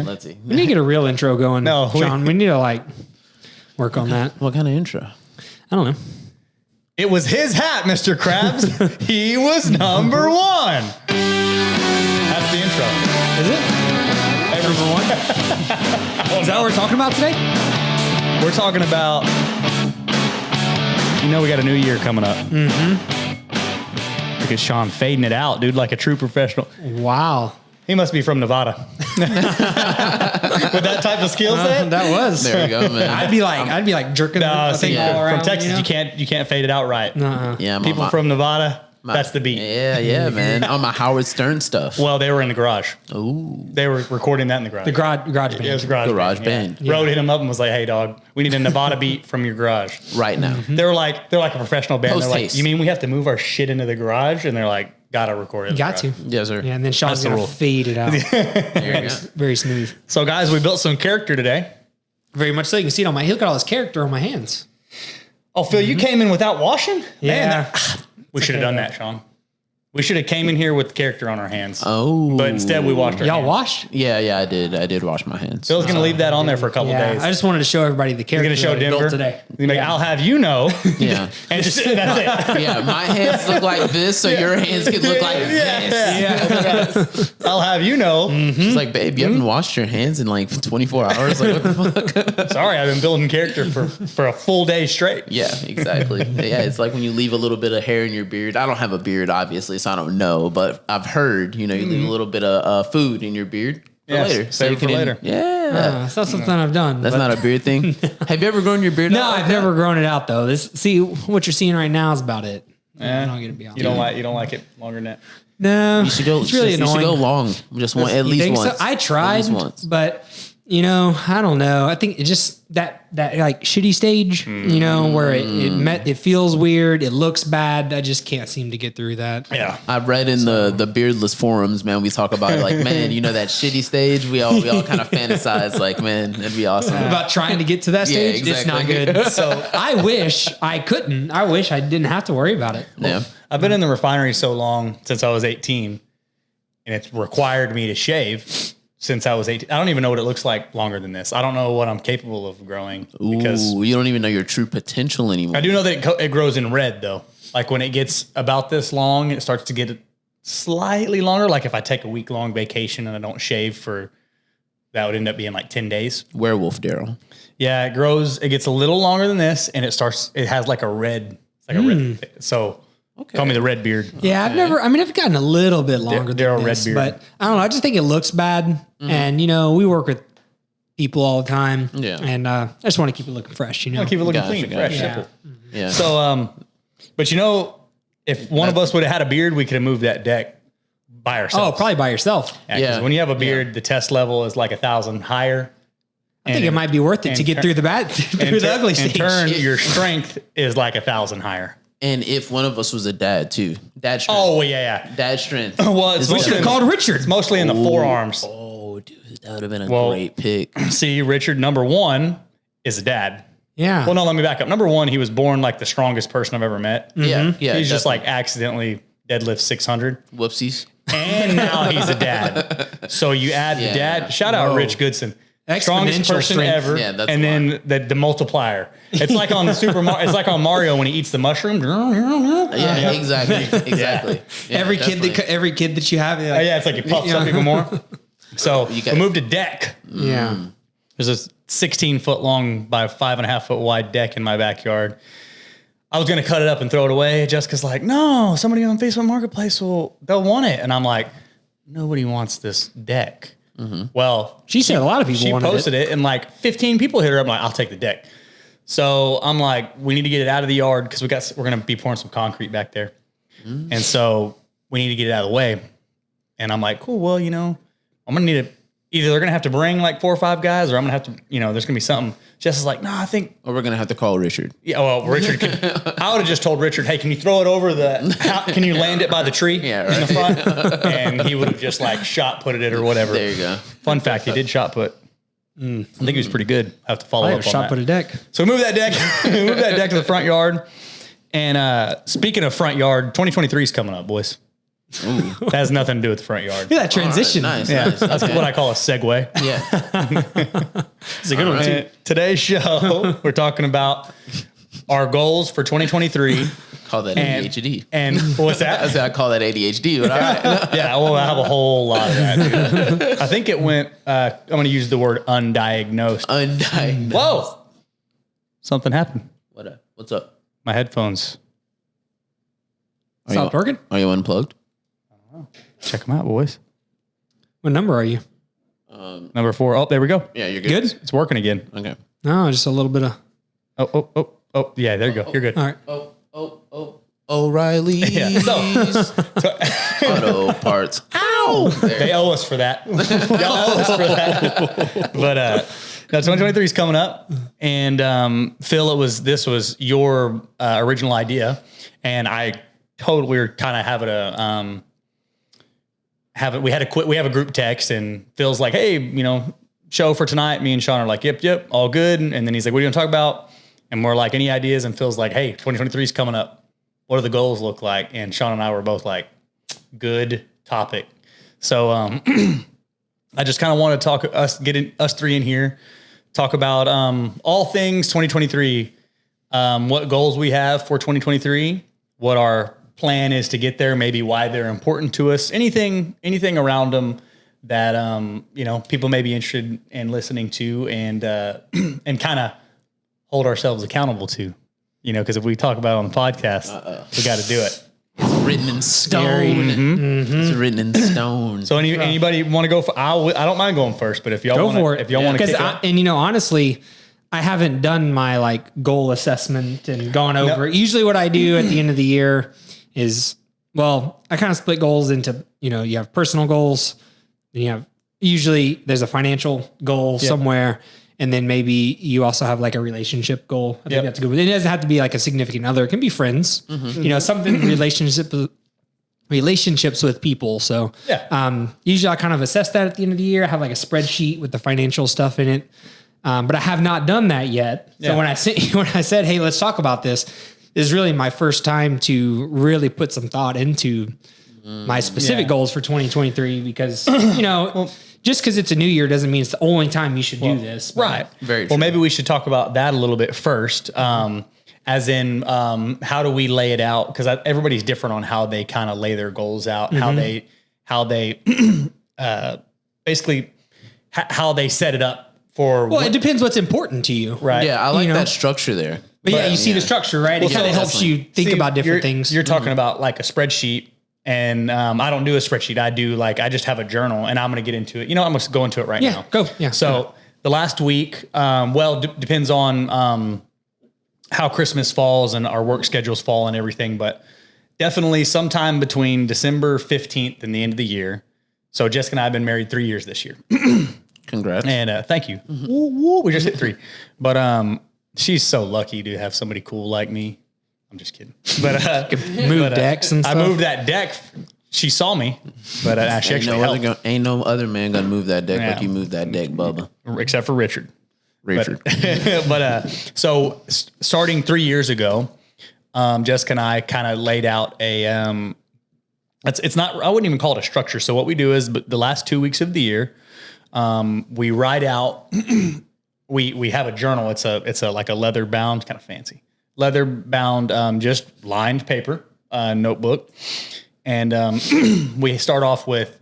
Let's see. We need to get a real intro going. No, Sean, we need to like work on that. What kind of intro? I don't know. It was his hat, Mr. Krabs. He was number one. That's the intro. Is it? Number one? Is that what we're talking about today? We're talking about, we got a new year coming up. Mm-hmm. Look at Sean fading it out, dude, like a true professional. Wow. He must be from Nevada. With that type of skill set. That was. There we go, man. I'd be like jerking No, the see, thing all around. from Texas, you can't fade it out right. Uh-uh. Yeah, People from Nevada, that's the beat. Yeah, man. On my Howard Stern stuff. Well, they were in the garage. Ooh. They were recording that in the garage. The garage band. It was a garage band. Yeah. Road hit him up and was like, "Hey, dog, we need a Nevada beat from your garage." Right now. They're like a professional band. They're like, Post-haste. "You mean we have to move our shit into the garage?" And they're like, "Gotta record it." You got to. Yes, sir. Yeah, and then Sean's That's the going rule. to fade it out. There you go. Very smooth. So, guys, we built some character today. Very much so. You can see it on my, look at all this character on my hands. Oh, Phil, you came in without washing? Yeah. Man, we should have done that, Sean. We should have came in here with character on our hands. Oh. But instead, we washed our Y'all hands. washed? Yeah, I did. I did wash my hands. Phil's going to leave that on there for a couple Yeah. days. I just wanted to show everybody the You're character going to show that I built Denver today. You're like, I'll have you know. Yeah. And just that's it. Yeah, my hands look like this, so your hands could look like this. I'll have you know. She's like, babe, you haven't washed your hands in like 24 hours. Like, what the fuck? Sorry, I've been building character for a full day straight. Yeah, exactly. Yeah, it's like when you leave a little bit of hair in your beard. I don't have a beard, obviously, so I don't know, but I've heard, you leave a little bit of food in your beard for Yes, later. save it for later. Yeah. It's not something I've done. That's but- not a beard thing. Have you ever grown your beard No, out? I've never grown it out though. See what you're seeing right now is about it. Yeah. I don't get to be honest. You don't like it longer than that. No, You should go. it's really you annoying. should go long. Just one, at You least think once. so? I tried, At least once. but I don't know. I think it just that like shitty stage, where it feels weird, it looks bad. I just can't seem to get through that. Yeah. I read in the beardless forums, man. We talk about like, man, that shitty stage. We all kind of fantasize like, man, that'd be awesome. About trying to get to that Yeah, stage, it's not exactly. good. So I wish I couldn't. I wish I didn't have to worry about it. Yeah. I've been in the refinery so long since I was 18, and it's required me to shave since I was 18. I don't even know what it looks like longer than this. I don't know what I'm capable of growing because Ooh, you don't even know your true potential anymore. I do know that it grows in red though. Like when it gets about this long, it starts to get slightly longer. Like if I take a week-long vacation and I don't shave that would end up being like 10 days. Werewolf Daryl. Yeah, it gets a little longer than this, and it has like a red, so call me the red beard. Yeah, I've gotten a little bit longer Daryl than this, Redbeard. but I don't know. I just think it looks bad. And, we work with people all the time. Yeah. And I just want to keep it looking fresh, Keep it looking Gotcha, clean, gotcha. fresh, Yeah. simple. Yeah. So, but if one of us would have had a beard, we could have moved that deck by Oh, ourselves. probably by yourself. 'cause Yeah. when you have a beard, the test level is like 1,000 higher. I think it might be worth it to get through the ugly In stage. turn, your strength is like 1,000 higher. And if one of us was a dad too, dad strength. Oh, yeah. Dad strength. Well, it's We should have called Richard. It's mostly in the forearms. Oh, dude, that would have been a Well- great pick. See, Richard, number one is a dad. Yeah. Well, no, let me back up. Number one, he was born like the strongest person I've ever met. Yeah, yeah. He's just definitely. like accidentally deadlift 600. Whoopsies. And now he's a dad. So you add Yeah. the dad. Shout out Whoa. Rich Goodson. Strongest Exponential person strength. ever. Yeah, that's and a then the multiplier. It's like on it's like on Mario when he eats the mushroom. Yeah, exactly. Exactly. Yeah, every definitely. kid that you have. Oh, yeah, it's like it puffs up even more. So You got- we moved a deck. Yeah. There's a 16-foot long by 5.5-foot wide deck in my backyard. I was going to cut it up and throw it away. Jessica's like, no, somebody on Facebook Marketplace they'll want it. And I'm like, nobody wants this deck. Well, She said a lot of people she wanted posted it and like 15 people hit her up. I'm like, I'll take the deck. So I'm like, we need to get it out of the yard because we're going to be pouring some concrete back there. And so we need to get it out of the way. And I'm like, cool, well, I'm going to need it. Either they're going to have to bring like 4 or 5 guys or I'm going to have to, there's going to be something. Jess is like, no, I think, Or we're gonna have to call Richard. yeah, well, Richard could, I would have just told Richard, hey, can you throw it over can you land it by the tree Yeah, in the front? And he would have just like shot putted it or whatever. There you go. Fun fact, he did shot put. I think he was pretty good. I have to follow I up have on shot that. put a deck. So we moved that deck. We moved that deck to the front yard. And speaking of front yard, 2023 is coming up, boys. That has nothing to do with the front yard. Look at that transition. Nice, Yeah, nice. that's Okay. what I call a segue. Yeah. It's a good one too. And today's show, we're talking about our goals for 2023. Call that And- ADHD. And what's I that? said I call that ADHD, but all right. Yeah, well, I have a whole lot of that. Dude. I think it went, I'm going to use the word undiagnosed. Undiagnosed. Whoa. Something happened. What's up? My headphones. Stopped working? Are you unplugged? Check them out, boys. What number are you? Number 4. Oh, there we go. Yeah, you're good. Good? It's working again. Okay. No, just a little bit of. Oh. Yeah, there you go. You're good. All right. O'Reilly's Yeah. So, Auto Parts. they owe us for that. Y'all owe us for that. But now 2023 is coming up, and Phil, this was your original idea, and I totally were kind of having a we have a group text, and Phil's like, hey, show for tonight. Me and Sean are like, yep, all good. And then he's like, what are you gonna talk about? And we're like, any ideas? And Phil's like, hey, 2023 is coming up. What do the goals look like? And Sean and I were both like, good topic. So I just kind of want to get us three in here, talk about all things 2023, what goals we have for 2023, what our plan is to get there, maybe why they're important to us, anything around them that people may be interested in listening to, and kind of hold ourselves accountable to, because if we talk about it on the podcast, we got to do it. It's written in stone. It's written in stone. So anybody want to go for? I don't mind going first, but if y'all Go want for it. if y'all want to, Because honestly, I haven't done my goal assessment and gone over it. Usually what I do at the end of the year is, I kind of split goals into, you have personal goals, then usually there's a financial goal somewhere. And then maybe you also have a relationship goal. I think that's a good one. It doesn't have to be a significant other. It can be friends, something relationships with people. So usually I kind of assess that at the end of the year. I have a spreadsheet with the financial stuff in it. But I have not done that yet. So when I said, hey, let's talk about this is really my first time to really put some thought into my specific goals for 2023, because, just because it's a new year doesn't mean it's the only time you should do this. Right. Very well, true. maybe we should talk about that a little bit first. As in, how do we lay it out? Because everybody's different on how they kind of lay their goals out, how they basically how they set it up for. Well, it depends what's important to you. Right. Yeah, I like that structure there. But you see the structure, right? It kind of helps you think about different things. You're talking about a spreadsheet. And I don't do a spreadsheet. I just have a journal, and I'm going to get into it. I'm going to go into it right now. Go. Yeah. So the last week, depends on how Christmas falls and our work schedules fall and everything, but definitely sometime between December 15th and the end of the year. So Jessica and I have been married 3 years this year. Congrats. And thank you. Woo, woo, we just hit 3. But she's so lucky to have somebody cool like me. I'm just kidding. But move decks and stuff. I moved that deck. She saw me, but she actually helped. Ain't no other man gonna move that deck like you moved that deck, Bubba. Except for Richard. Richard. So starting 3 years ago, Jessica and I kind of laid out a, it's not, I wouldn't even call it a structure. So what we do is the last 2 weeks of the year, we write out, we have a journal. It's a like a leather bound, kind of fancy leather bound, just lined paper, notebook. And, we start off with,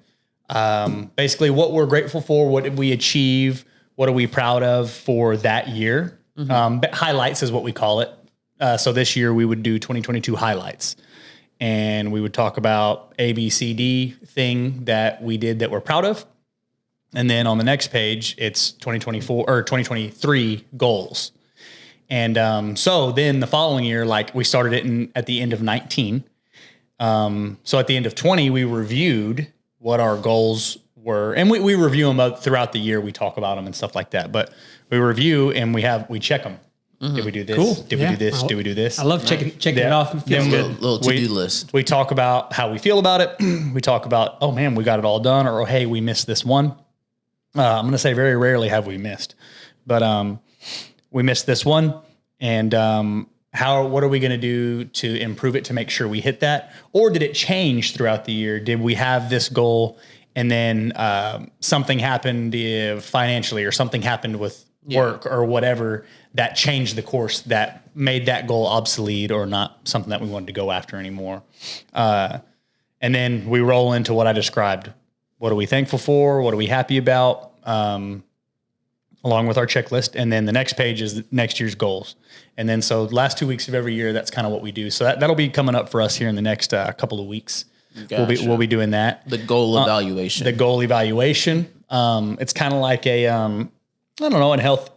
basically what we're grateful for. What did we achieve? What are we proud of for that year? Highlights is what we call it. So this year we would do 2022 highlights, and we would talk about A, B, C, D thing that we did that we're proud of. And then on the next page, it's 2024 or 2023 goals. And so then the following year, we started it at the end of 19. So at the end of 20, we reviewed what our goals were, and we review them throughout the year. We talk about them and stuff like that, but we review and we check them. Did we do this? Cool. Did we do this? Did we do this? I love checking it off. It feels good. Little to-do list. We talk about how we feel about it. We talk about, oh man, we got it all done, or oh, hey, we missed this one. I'm going to say very rarely have we missed, but we missed this one. And what are we going to do to improve it to make sure we hit that? Or did it change throughout the year? Did we have this goal and then something happened financially or something happened with work or whatever that changed the course that made that goal obsolete or not something that we wanted to go after anymore? And then we roll into what I described. What are we thankful for? What are we happy about? Along with our checklist. And then the next page is next year's goals. And then so the last 2 weeks of every year, that's kind of what we do. So that'll be coming up for us here in the next couple of weeks. Gotcha. We'll be doing that. The goal evaluation. The goal evaluation. It's kind of like a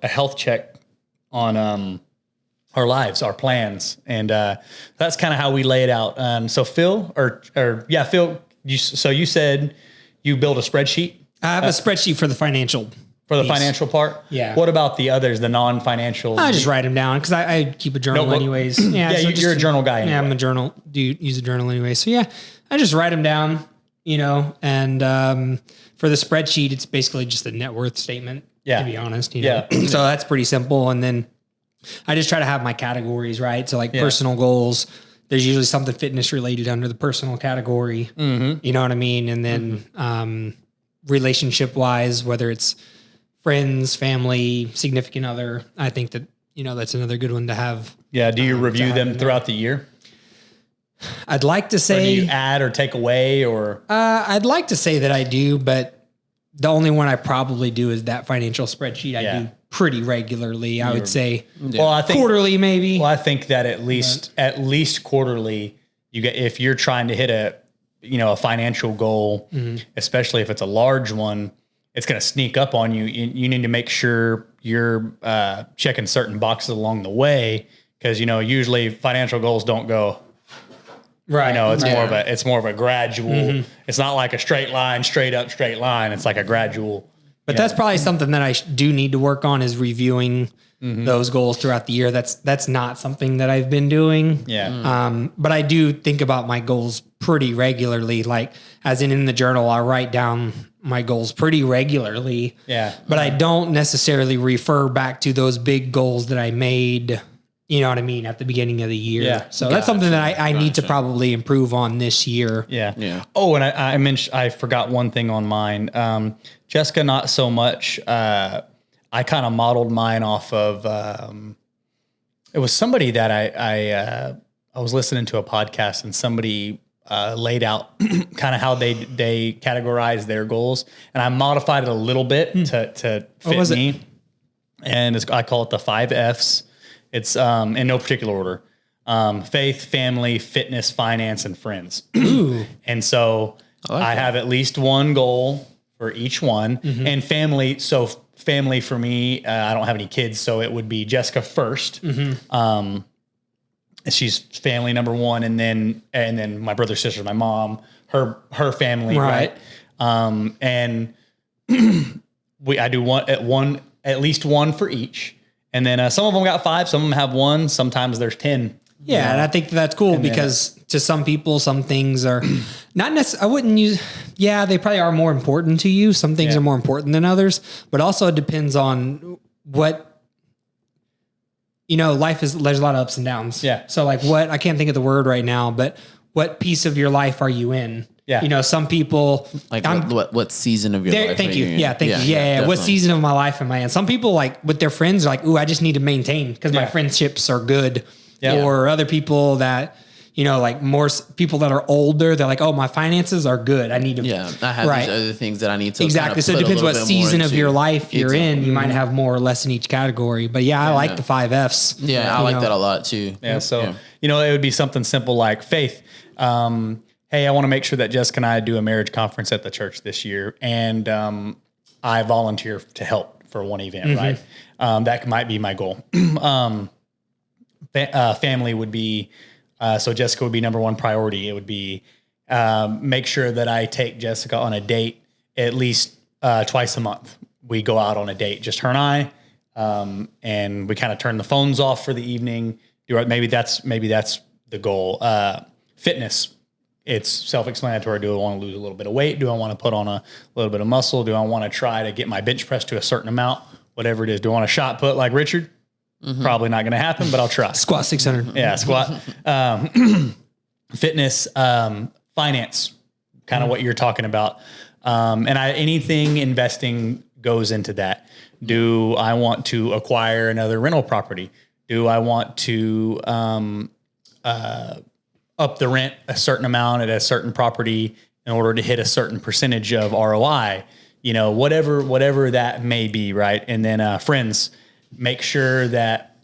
health check on our lives, our plans. And that's kind of how we lay it out. So Phil, Phil, you said you build a spreadsheet? I have a spreadsheet for the financial. For the piece. Financial part? Yeah. What about the others, the non-financial? I just write them down because I keep a journal Notebook? anyways. Yeah, Yeah, you're a journal guy Yeah, anyway. I'm a journal. Use a journal anyway. So yeah, I just write them down, and for the spreadsheet, it's basically just a net worth statement, Yeah. to be honest. Yeah. So that's pretty simple. And then I just try to have my categories, right? So like personal goals, there's usually something fitness related under the personal category. Mm-hmm. You know what I mean? And then relationship wise, whether it's friends, family, significant other, I think that, that's another good one to have. Yeah. Do you review them throughout the year? I'd like to Or do say, you add or take away or? I'd like to say that I do, but the only one I probably do is that financial spreadsheet. I do pretty regularly. I would say Well, I think quarterly, maybe. Well, I think that at least quarterly, if you're trying to hit a financial goal, especially if it's a large one, it's going to sneak up on you. You need to make sure you're checking certain boxes along the way because usually financial goals don't go. Right. It's more of a gradual. It's not like a straight line, straight line. It's like a gradual. But that's probably something that I do need to work on is reviewing those goals throughout the year. That's not something that I've been doing. Yeah. But I do think about my goals pretty regularly. Like as in the journal, I write down my goals pretty regularly. Yeah. But I don't necessarily refer back to those big goals that I made, you know what I mean, at the beginning of the year. Yeah. So that's something that I need to probably improve on this year. Yeah. Yeah. Oh, and I mentioned, I forgot one thing on mine. Jessica, not so much. I kind of modeled mine off of, it was somebody that I was listening to a podcast and somebody laid out kind of how they categorize their goals. And I modified it a little bit to fit me. And I call it the 5 Fs. It's in no particular order. Faith, family, fitness, finance, and friends. And so I have at least one goal for each one. And family, so family for me, I don't have any kids, so it would be Jessica first. She's family number one, and then my brother, sister, my mom, her family, right? And I do at least one for each. And then some of them got 5, some of them have 1, sometimes there's 10. Yeah, and I think that's cool because to some people, some things are not necessarily, I wouldn't use, they probably are more important to you. Some things are more important than others, but also it depends on what, life is, there's a lot of ups and downs. Yeah. So like I can't think of the word right now, but what piece of your life are you in? Yeah. Some people Like what season of your life? Thank you. are in? Yeah. Thank you. Yeah. What definitely. season of my life am I in? Some people like with their friends are like, ooh, I just need to maintain because my friendships are good. Yeah. Or other people that, like more people that are older, they're like, oh, my finances are good. I need to. Yeah, I have these other things that I need to Exactly. So it put a depends little what bit more season of into. your life you're in. You Mm-hmm. might have more or less in each category. But I like the 5 Fs. Yeah, I like that a lot too. Yeah. So, it would be something simple like faith. Hey, I want to make sure that Jessica and I do a marriage conference at the church this year. And I volunteer to help for one event, right? That might be my goal. Family would be, so Jessica would be number one priority. It would be make sure that I take Jessica on a date at least twice a month. We go out on a date, just her and I, and we kind of turn the phones off for the evening. Maybe that's the goal. Fitness. It's self-explanatory. Do I want to lose a little bit of weight? Do I want to put on a little bit of muscle? Do I want to try to get my bench press to a certain amount? Whatever it is. Do I want to shot put like Richard? Probably not going to happen, but I'll try. Squat 600. Yeah, squat. Fitness, finance, kind of what you're talking about. And anything investing goes into that. Do I want to acquire another rental property? Do I want to up the rent a certain amount at a certain property in order to hit a certain percentage of ROI? You know, whatever that may be, right? And then friends, make sure that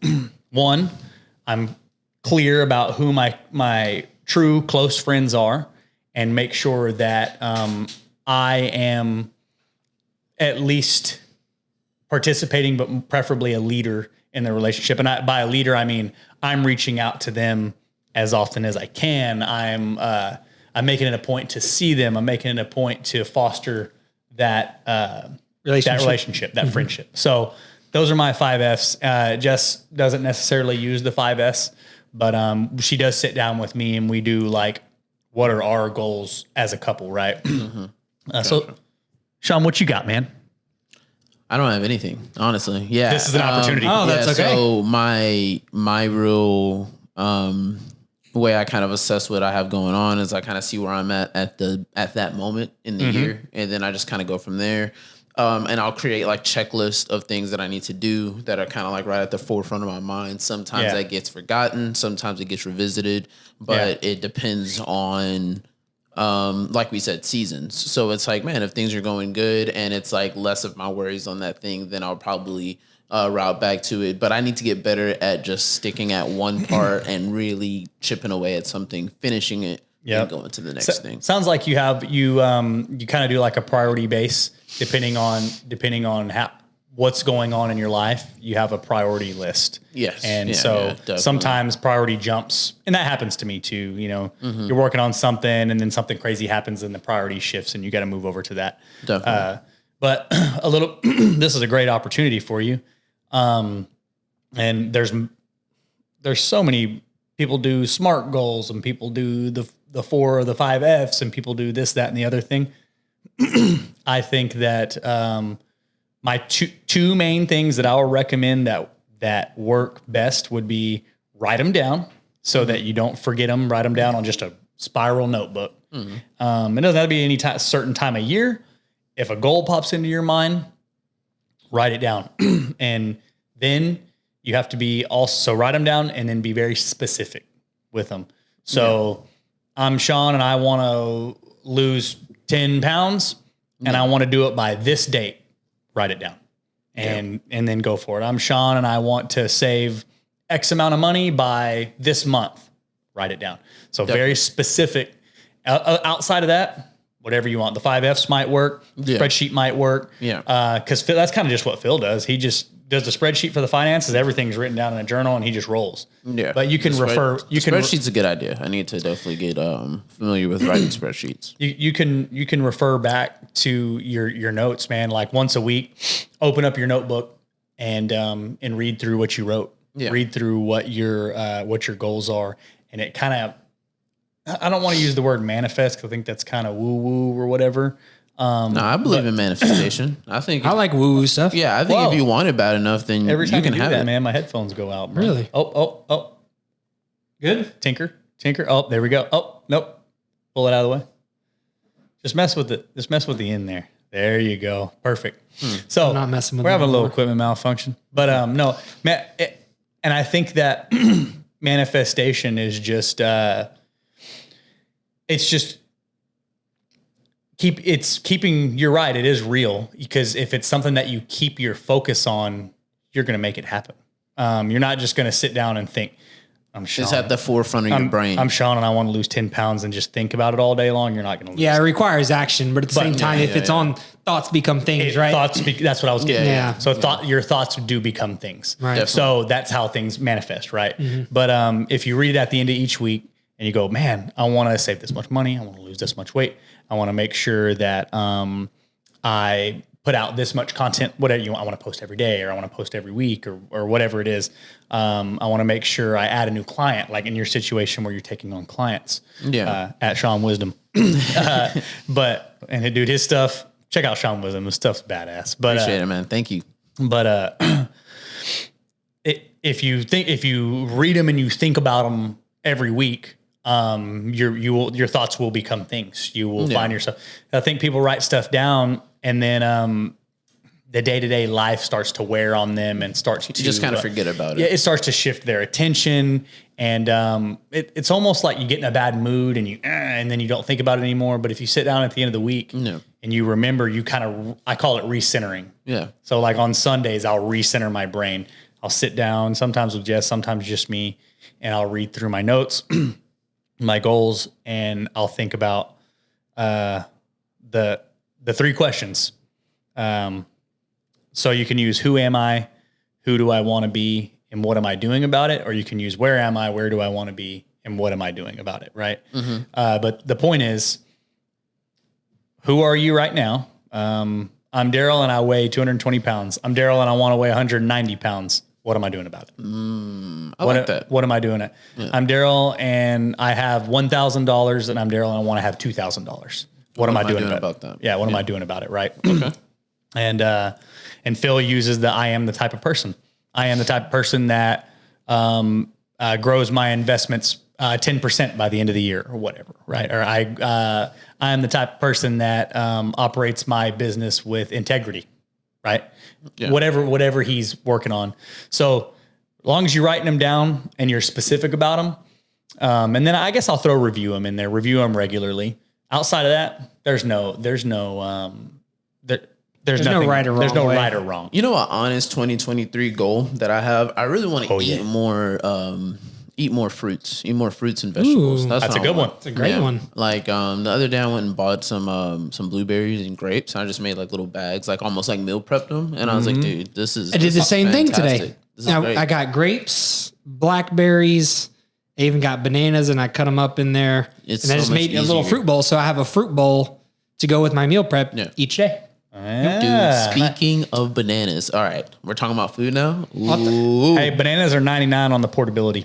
one, I'm clear about who my true close friends are, and make sure that I am at least participating, but preferably a leader in the relationship. And by a leader, I mean I'm reaching out to them as often as I can. I'm making it a point to see them. I'm making it a point to foster that relationship, that friendship. So those are my 5Fs. Jess doesn't necessarily use the 5S, but she does sit down with me and we do like, what are our goals as a couple, right? So, Sean, what you got, man? I don't have anything, honestly. Yeah. This is an opportunity. Oh, that's okay. So my real way I kind of assess what I have going on is I kind of see where I'm at that moment in the year, and then I just kind of go from there. And I'll create like checklist of things that I need to do that are kind of like right at the forefront of my mind. Sometimes that gets forgotten, sometimes it gets revisited, but it depends on, like we said, seasons. So it's like, man, if things are going good and it's like less of my worries on that thing, then I'll probably route back to it. But I need to get better at just sticking at one part and really chipping away at something, finishing it, and going to the next thing. Sounds like you kind of do like a priority base depending on what's going on in your life. You have a priority list. Yes. And definitely. sometimes priority jumps, and that happens to me too. You know, you're working on something and then something crazy happens and the priority shifts and you got to move over to that. Definitely. But this is a great opportunity for you. And there's so many people do SMART goals, and people do the 4 or the 5Fs, and people do this, that, and the other thing. I think that my two main things that I will recommend that work best would be write them down so that you don't forget them. Write them down on just a spiral notebook. It doesn't have to be any certain time of year. If a goal pops into your mind, write it down. And then you have to be also write them down and then be very specific with them. So I'm Sean and I want to lose 10 pounds and I want to do it by this date. Write it down and then go for it. I'm Sean and I want to save X amount of money by this month. Write it down. So very specific. Outside of that, whatever you want. The 5Fs might work. Spreadsheet might work. Because that's kind of just what Phil does. He just does the spreadsheet for the finances. Everything's written down in a journal and he just rolls. Yeah. But you can refer. Spreadsheet's a good idea. I need to definitely get familiar with writing spreadsheets. You can refer back to your notes, man. Like once a week, open up your notebook and read through what you wrote. Read through what your goals are, and it kind of. I don't want to use the word manifest because I think that's kind of woo-woo or whatever. No, I believe in manifestation. I like woo-woo stuff. Yeah, I think if you want it bad enough, then every time you can do have that, it. man, my headphones go out. Bro. Really? Oh. Good. Tinker. Oh, there we go. Oh, nope. Pull it out of the way. Just mess with it. Just mess with the end there. There you go. Perfect. So I'm not messing with we're it having a little anymore. equipment malfunction, but no, man. And I think that manifestation is just. It's just keeping, you're right. It is real because if it's something that you keep your focus on, you're going to make it happen. You're not just going to sit down and think, I'm Sean. It's at the forefront of your brain. I'm Sean and I want to lose 10 pounds and just think about it all day long. You're not going to lose. Yeah, it requires action, but at the same time, if it's on thoughts become things, right? That's what I was getting Yeah. at. So your thoughts do become things. Right. Definitely. So that's how things manifest, right? But if you read it at the end of each week and you go, man, I want to save this much money. I want to lose this much weight. I want to make sure that I put out this much content, whatever you want. I want to post every day, or I want to post every week, or whatever it is. I want to make sure I add a new client, like in your situation where you're taking on clients. At Sean Wisdom. But dude, his stuff. Check out Sean Wisdom. His stuff's badass. But Appreciate it, man. Thank you. But if you read them and you think about them every week, your thoughts will become things. You will find yourself. I think people write stuff down and then the day-to-day life starts to wear on them and starts to just kind of forget about it. Yeah, it starts to shift their attention, and it's almost like you get in a bad mood and then you don't think about it anymore. But if you sit down at the end of the week and you remember, I call it recentering. Yeah. So like on Sundays, I'll recenter my brain. I'll sit down, sometimes with Jess, sometimes just me, and I'll read through my notes, my goals, and I'll think about the 3 questions. So you can use who am I, who do I want to be, and what am I doing about it? Or you can use where am I, where do I want to be, and what am I doing about it, right? Mm-hmm. But the point is, who are you right now? I'm Daryl and I weigh 220 pounds. I'm Daryl and I want to weigh 190 pounds. What am I doing about it? I like that. What am I doing? Yeah. I'm Daryl and I have $1,000 and I'm Daryl and I want to have $2,000. What am I doing about that? Yeah. What am I doing about it? Right. Okay. And Phil uses I am the type of person. I am the type of person that grows my investments 10% by the end of the year or whatever, right? Or I am the type of person that operates my business with integrity, right? Yeah. Whatever he's working on. So as long as you're writing them down and you're specific about them, and then I guess I'll throw review them in there, review them regularly. Outside of that, there's no right or wrong. There's no right or wrong. You know, an honest 2023 goal that I have. I really want to eat more fruits, eat more fruits and vegetables. Ooh, that's a good one. It's a great one. Like the other day, I went and bought some blueberries and grapes. I just made like little bags, like almost like meal prepped them. And I was like, dude, this is. I did the same fantastic. thing today. I got grapes, blackberries. I even got bananas, and I cut them up in there. And I just made a little fruit bowl, so I have a fruit bowl to go with my meal prep each day. Dude, speaking of bananas, all right, we're talking about food now. Ooh. Hey, bananas are 99 on the portability.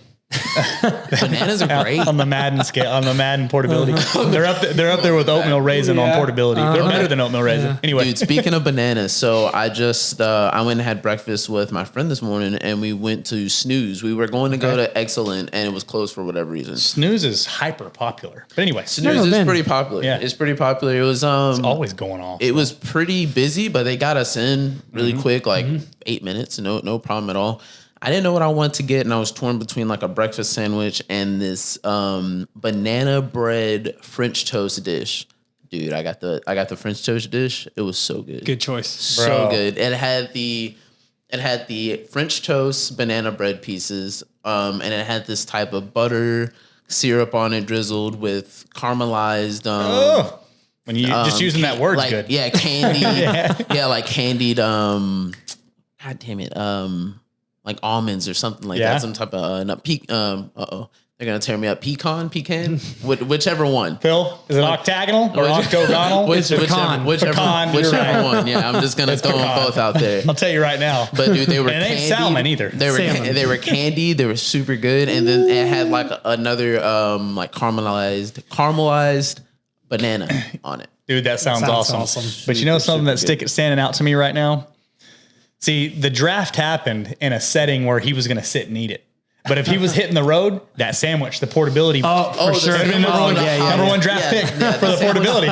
Bananas are great on the Madden scale, on the Madden portability. They're up there with oatmeal raisin on portability. They're better than oatmeal raisin. Anyway, dude, speaking of bananas, so I just I went and had breakfast with my friend this morning, and we went to Snooze. We were going to go to Excellent, and it was closed for whatever reason. Snooze is hyper popular, but anyway, Snooze is pretty popular. Yeah, it's pretty popular. It was it's always going on. It was pretty busy, but they got us in really quick, like 8 minutes. No problem at all. I didn't know what I wanted to get, and I was torn between like a breakfast sandwich and this banana bread French toast dish. Dude, I got the French toast dish. It was so good. Good choice. So good. It had the French toast banana bread pieces, and it had this type of butter syrup on it drizzled with caramelized when you just using that word's like, good. Yeah, candied. like candied God damn it. Like almonds or something like that. Some type of they're gonna tear me up. Pecan, whichever one. Phil, is it octagonal or octagonal? Whichever one. Yeah, I'm just gonna throw them both out there. I'll tell you right now. But dude, they were. And it ain't salmon either. They were candied. They were super good, and then it had like another like caramelized banana on it. Dude, that sounds awesome. But you know something that's standing out to me right now? See, the draft happened in a setting where he was going to sit and eat it. But if he was hitting the road, that sandwich, the portability. For sure. Number one draft pick for the portability.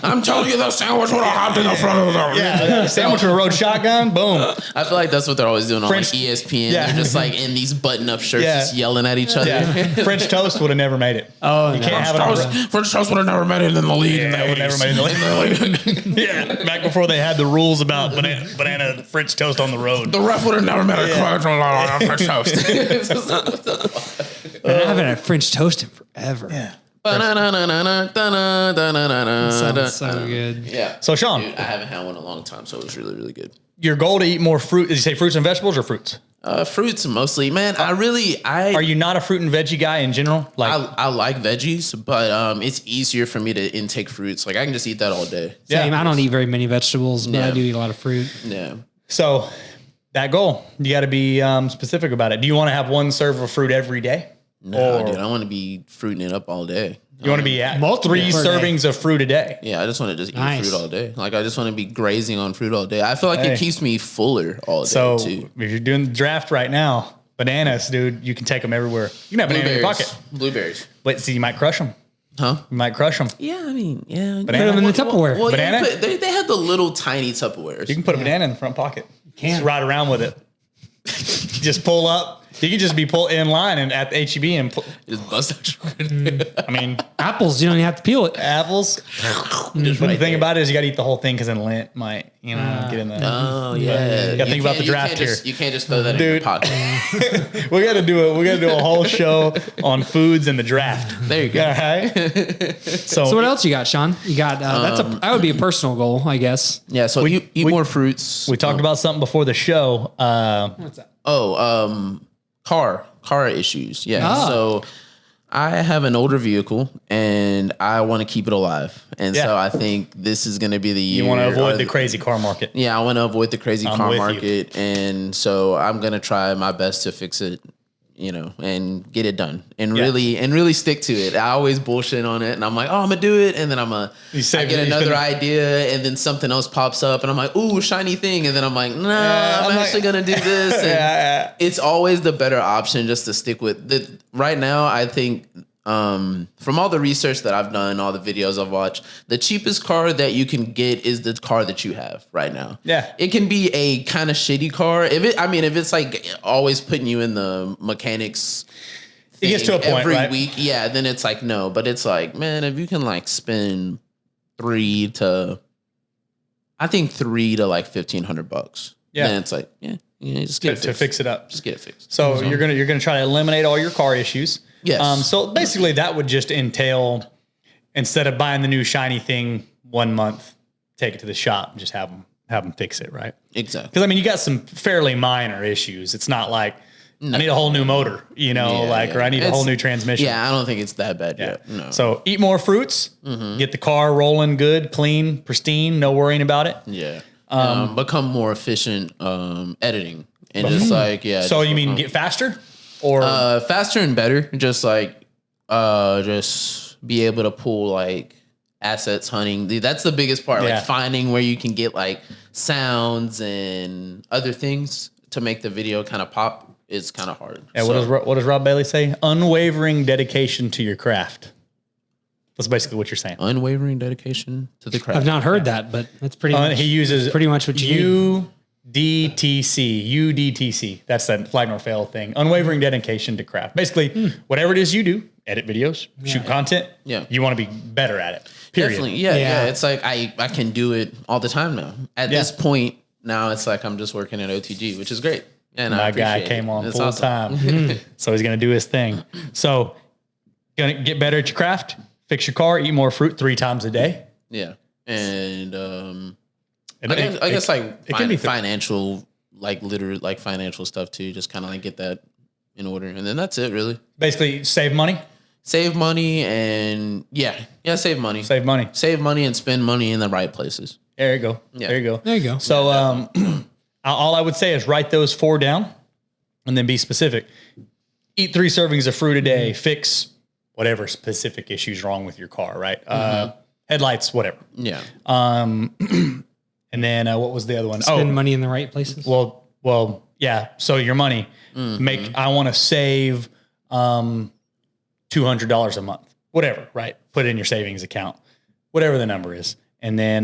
I'm telling you, the sandwich would have hopped in the front of the Yeah, sandwich with a road shotgun, boom. I feel like that's what they're always doing on like ESPN. Yeah. They're just like in these button-up shirts, just yelling at each other. Yeah. French toast would have never made it. Oh, you can't have it. French toast would have never made it in the league. Yeah, would never made it in the league. Yeah, back before they had the rules about banana French toast on the road. The ref would have never made a French toast. I haven't had French toast in forever. Yeah. Sounds so good. Yeah. So Sean, dude, I haven't had one in a long time, so it was really, really good. Your goal to eat more fruit? Did you say fruits and vegetables or fruits? Fruits mostly, man. Are you not a fruit and veggie guy in general? Like I like veggies, but it's easier for me to intake fruits. Like I can just eat that all day. Same. I don't eat very many vegetables, but I do eat a lot of fruit. Yeah. So that goal, you got to be specific about it. Do you want to have one serve of fruit every day? No, dude. I want to be fruiting it up all day. You want to be at 3 servings of fruit a day? Yeah, I just want to just eat fruit all day. Like I just want to be grazing on fruit all day. I feel like it keeps me fuller all day too. If you're doing the draft right now, Bananas, dude. You can take them everywhere. You can have banana in your pocket. Blueberries. Wait, see, you might crush them. Huh? You might crush them. Yeah, I mean, yeah. Put them in the Tupperware. Well, Banana? yeah, they have the little tiny Tupperwares. You can put a banana in the front pocket. can. Just ride around with it. Just pull up. You can just be pulled in line and at the HEB and pull. Just bust out. I mean, Apples, you don't even have to peel it. apples. Just But the right thing there. about it is you got to eat the whole thing because then lint might, get in there. Oh yeah. You gotta think about the draft can't here. You can't just throw that in Dude. your pocket. We got to do it. We got to do a whole show on foods and the draft. There you All go. right. So what else you got, Sean? You got that would be a personal goal, I guess. Yeah. So you eat more fruits. We talked about something before the show. What's that? Car issues. Yeah. Ah. So I have an older vehicle and I want to keep it alive. And Yeah. so I think this is going to be the year. You want to or avoid the crazy car market. Yeah, I want to avoid the crazy car with you. market. And so I'm going to try my best to fix it, and get it done and Yeah. really stick to it. I always bullshit on it and I'm like, oh, I'm gonna do it. And then I save get it, you another spend- idea and then something else pops up and I'm like, ooh, shiny thing. And then I'm like, no, I'm I'm like- actually gonna do this. And Yeah. it's always the better option just to stick with the right now. I think from all the research that I've done, all the videos I've watched, the cheapest car that you can get is the car that you have right now. Yeah. It can be a kind of shitty car. If it's like always putting you in the mechanics It gets to a thing point, every right? week, yeah, then it's like no. But it's like, man, if you can like spend $3,000 to like $1,500, Yeah. then it's like, just get it To fixed. fix it up. Just get it fixed. So you're gonna try to eliminate all your car issues. Yes. So basically, that would just entail, instead of buying the new shiny thing 1 month, take it to the shop and just have them fix it, right? Exactly. Because I mean, you got some fairly minor issues. It's not like I need a whole new motor, or I need a whole new transmission. Yeah, I don't think it's that bad Yeah. yet. No. So eat more fruits, get the car rolling good, clean, pristine, no worrying about it. yeah. Become more efficient editing and just like So just you mean become- get faster, or faster and better? Just like just be able to pull like assets hunting. That's the biggest part. Yeah. Like finding where you can get like sounds and other things to make the video kind of pop is kind of hard. yeah, So- what does Rob Bailey say? Unwavering dedication to your craft. That's basically what you're saying. unwavering dedication to the craft. I've not heard that, but that's pretty much, He uses pretty much what you need. UDTC. That's that Flight Nor Fail thing. Unwavering dedication to craft. Basically, whatever it is you do, edit videos, shoot content. Yeah. You want to be better at it. Period. Definitely. Yeah, Yeah. It's like I can do it all the time now. At Yeah. this point, now it's like I'm just working at OTG, which is great. And I My guy appreciate came it. on It's full awesome. time. So he's going to do his thing. So going to get better at your craft, fix your car, eat more fruit 3 times a day. Yeah. And And I guess like it can be financial, like literally like financial stuff too. Just kind of like get that in order. And then that's it really. basically save money. Save money and save money. Save money. Save money and spend money in the right places. There you go. Yeah. There you go. There you go. So all I would say is write those 4 down and then be specific. Eat 3 servings of fruit a day. Fix whatever specific issues wrong with your car, right? Headlights, whatever. Yeah. And then what was the other one? Spend money in the right places. Well, yeah. So your money, I want to save $200 a month, whatever, right? Put it in your savings account, whatever the number is. And then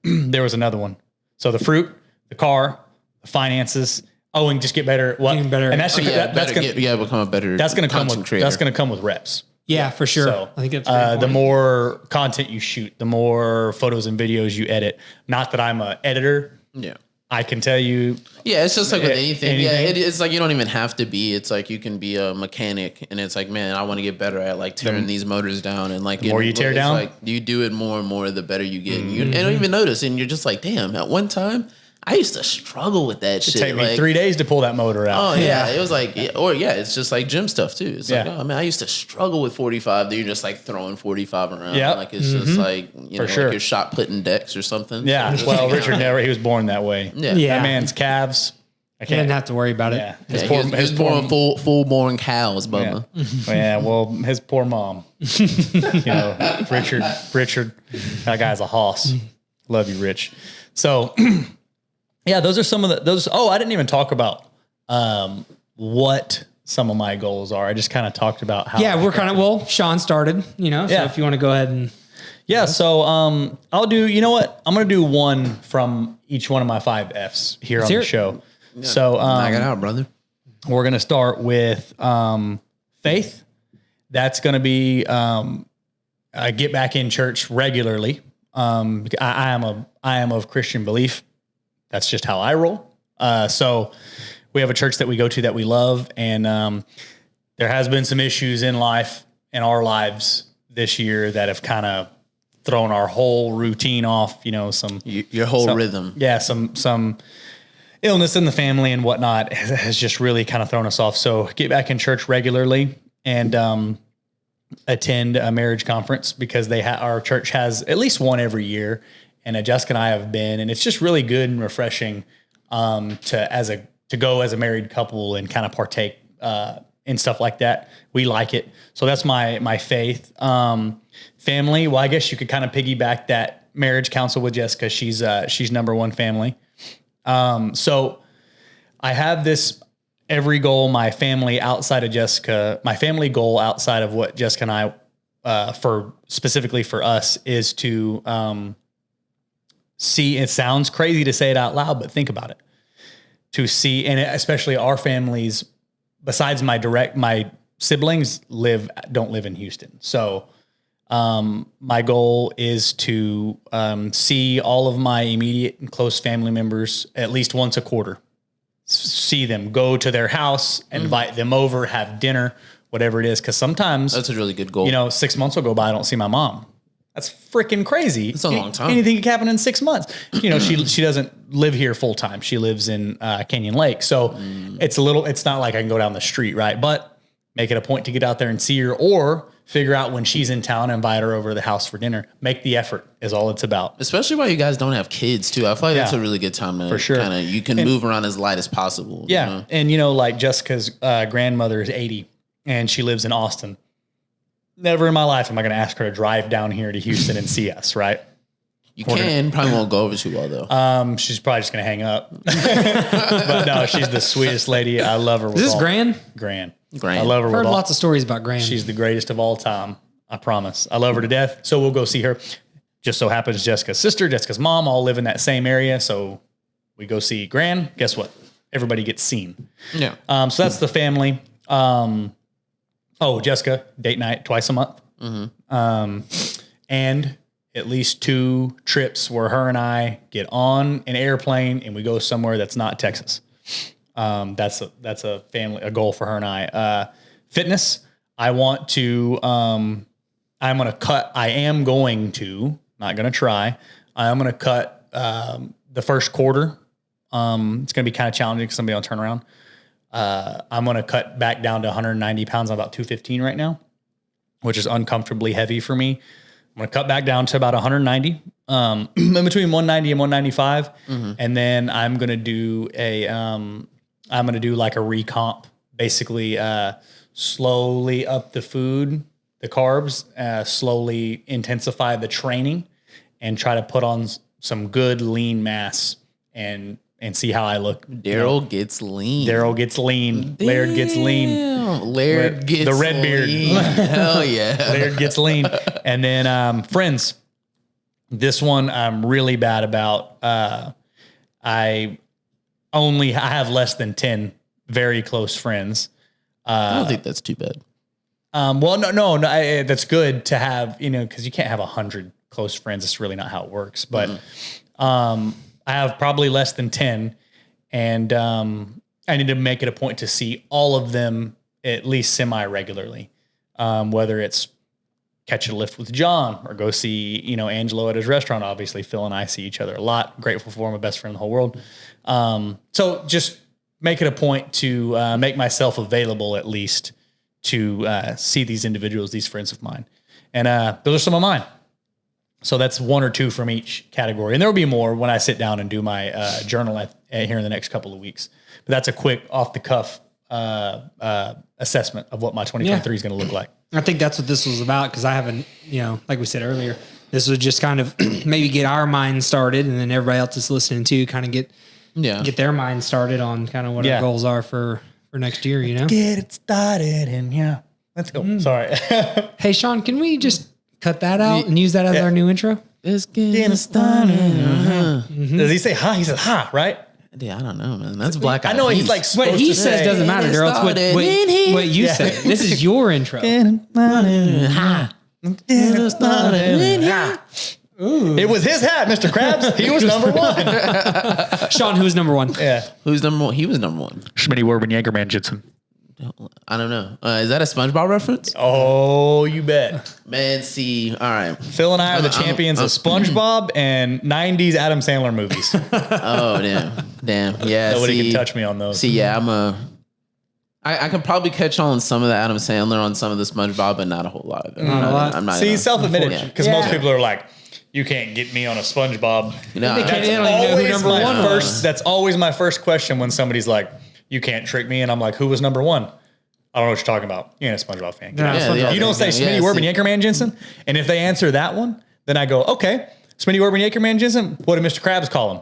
there was another one. So the fruit, the car, the finances. Oh, and just get better at what? Getting better And at- that's That's gonna become a better. that's gonna come content with creator. that's gonna come with reps. Yeah, for sure. So I think that's a great the point. more content you shoot, the more photos and videos you edit. Not that I'm an editor. Yeah. I can tell you. Yeah, it's just like with anything. Yeah, anything? it's like you don't even have to be. It's like you can be a mechanic, and it's like, man, I want to get better at like tearing these motors down, and like more you tear it's down? like you do it more and more, the better you get. And you don't even notice, and you're just like, damn. At one time, I used to struggle with that shit. Take me like, 3 days to pull that motor out. Oh yeah, it was like, it's just like gym stuff too. It's like, Yeah. oh man, I used to struggle with 45. Then you're just like throwing 45 around. Yeah. like it's just like you know, sure. like you're shot putting decks or something. Yeah. So it's just Well, like, Richard never. He was born that way. Yeah. Yeah. That man's calves. I You didn't can't. have to worry about it. Yeah. Yeah, he was born full born cows, Yeah. Bubba. Yeah, well, his poor mom. Richard, that guy's a hoss. Love you, Rich. So, yeah, those are some of those. Oh, I didn't even talk about what some of my goals are. I just kind of talked about how. Yeah, we're kind of, Sean started, so if you want to go ahead and. Yeah. So I'll do, you know what? I'm going to do one from each one of my 5 Fs here on the show. Yeah. So knock it out, brother. We're going to start with faith. That's going to be I get back in church regularly. I am of Christian belief. That's just how I roll. So we have a church that we go to that we love, and there has been some issues in our lives this year that have kind of thrown our whole routine off. Your whole rhythm. Yeah, some illness in the family and whatnot has just really kind of thrown us off. So get back in church regularly and attend a marriage conference, because our church has at least one every year, and Jessica and I have been, and it's just really good and refreshing to go as a married couple and kind of partake in stuff like that. We like it. So that's my faith. Family. Well, I guess you could kind of piggyback that marriage counsel with Jessica. She's number one family. So I have this every goal, my family outside of Jessica, my family goal outside of what Jessica and I, specifically for us, is to see, it sounds crazy to say it out loud, but think about it. To see, and especially our families, besides my siblings don't live in Houston. So my goal is to see all of my immediate and close family members at least once a quarter. See them, go to their house, invite them over, have dinner, whatever it is. Because sometimes that's a really good goal. 6 months will go by, I don't see my mom. That's freaking crazy. It's a long time. Anything can happen in 6 months. She doesn't live here full time. She lives in Canyon Lake. So it's not like I can go down the street, right? But make it a point to get out there and see her, or figure out when she's in town, invite her over to the house for dinner. Make the effort is all it's about. Especially while you guys don't have kids too. I feel like that's a really good time to, for sure, you can move around as light as possible. Yeah. And like Jessica's grandmother is 80 and she lives in Austin. Never in my life am I going to ask her to drive down here to Houston and see us, right? Probably won't go over too well though. She's probably just going to hang up. But no, she's the sweetest lady. I love her. Is this Gran? Gran. I love her. I've heard lots of stories about Gran. She's the greatest of all time. I promise. I love her to death. So we'll go see her. Just so happens Jessica's sister, Jessica's mom all live in that same area. So we go see Gran. Guess what? Everybody gets seen. Yeah. So that's the family. Jessica, date night twice a month. Mm-hmm. And at least 2 trips where her and I get on an airplane and we go somewhere that's not Texas. That's a goal for her and I. Fitness. I want to, not going to try. I am going to cut, the first quarter. It's going to be kind of challenging because somebody will turn around. I'm going to cut back down to 190 pounds. I'm about 215 right now, which is uncomfortably heavy for me. I'm going to cut back down to about 190, in between 190 and 195. Mm-hmm. And then I'm going to do like a recomp, basically, slowly up the food, the carbs, slowly intensify the training, and try to put on some good lean mass and see how I look. Daryl gets lean. Damn. Laird gets lean. Laird gets the red lean. beard. Hell yeah. Laird gets lean. And then friends. This one I'm really bad about. I have less than 10 very close friends. I don't think that's too bad. No, that's good to have, because you can't have 100 close friends. It's really not how it works. But I have probably less than 10, and I need to make it a point to see all of them at least semi-regularly, whether it's catch a lift with John or go see, Angelo at his restaurant. Obviously, Phil and I see each other a lot. Grateful for him, my best friend in the whole world. So just make it a point to make myself available at least to see these individuals, these friends of mine. And those are some of mine. So that's 1 or 2 from each category. And there will be more when I sit down and do my journal here in the next couple of weeks. But that's a quick off-the-cuff assessment of what my 2023 is going to look like. I think that's what this was about, because I haven't, like we said earlier, this was just kind of maybe get our mind started, and then everybody else that's listening to kind of get their mind started on kind of what our goals are for for next year, you know? Get it started and yeah. Let's go. Sorry. Hey, Sean, can we just cut that out and use that as our new intro? Let's get it started. Does he say ha? He says ha, right? Yeah, I don't know, man. That's Black Eyed I know he's Peas. like supposed What he to says say, doesn't matter, Daryl. It's what you say. This is your intro. It was his hat, Mr. Krabs. He was number one. Sean, who's number one? Yeah. Who's number one? He was number one. Schmitty Werben Jägerman Jitson. I don't know. Is that a SpongeBob reference? Oh, you bet. Man, see, all right. Phil and I are the champions of SpongeBob and 90s Adam Sandler movies. Oh, damn. Yeah, Nobody see, can touch me on those. See, yeah, I can probably catch on some of the Adam Sandler on some of the SpongeBob, but not a whole lot of it. I'm not See, gonna- self-admitted, because most Yeah. people are like, you can't get me on a SpongeBob. You know, They I- can't- they don't even know who Always number my one first. was. That's always my first question when somebody's like, "You can't trick me," and I'm like, "Who was number one?" I don't know what you're talking about. You ain't a SpongeBob fan. Yeah, Yeah, SpongeBob. yeah. You don't say Smitty Yeah, Werben see. Yankerman Jensen, and if they answer that one, then I go, "Okay, Smitty Werben Yankerman Jensen. What did Mr. Krabs call him?"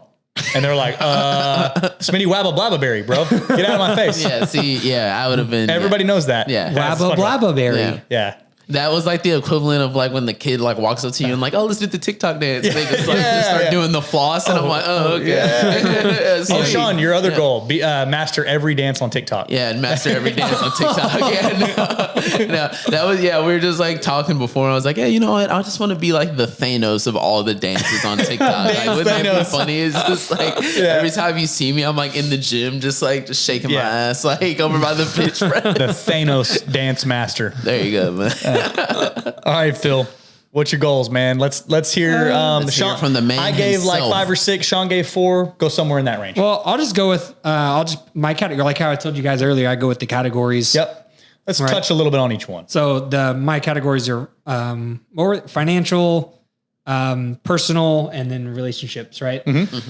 And they're like, Smitty Wabba Blabberberry, bro. Get out of my face. yeah, see, yeah, I would have been. Everybody knows that. Yeah. That's Blabba SpongeBob. Blabberberry. Yeah. Yeah. That was like the equivalent of like when the kid like walks up to you and like, oh, let's do the TikTok dance. They just like just start doing the floss, and I'm like, oh, okay. Oh, Sean, your other goal: be master every dance on TikTok. Yeah, and master every dance on TikTok. Yeah, no, that was we were just like talking before. And I was like, yeah, you know what? I just want to be like the Thanos of all the dances on TikTok. Like, wouldn't that be Thanos. funny? It's just like every time you see me, I'm like in the gym, just shaking my ass, like over by the bench press. The Thanos dance master. There you go, man. All right, Phil. What's your goals, man? Let's hear Let's hear Sean from the man I gave like himself. 5 or 6. Sean gave 4. Go somewhere in that range. Well, I'll just go with my category. Like how I told you guys earlier, I go with the categories. Yep. Let's touch a little bit on each one. So my categories are more financial, personal, and then relationships, right?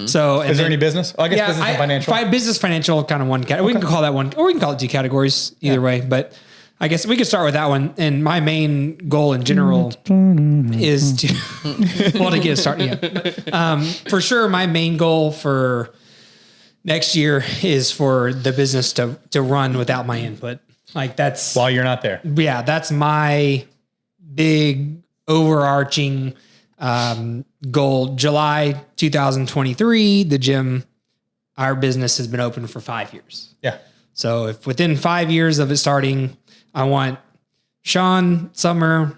So Is there any business? Oh, I guess business and financial. Business, financial, kind of one category. We can call that one, or we can call it 2 categories, either way. But I guess we could start with that one. And my main goal in general is to to get a start. Yeah, for sure. My main goal for next year is for the business to run without my input. Like that's While you're not there. yeah, that's my big overarching goal. July 2023, the gym, our business has been open for 5 years. Yeah. So if within 5 years of it starting, I want Sean, Summer,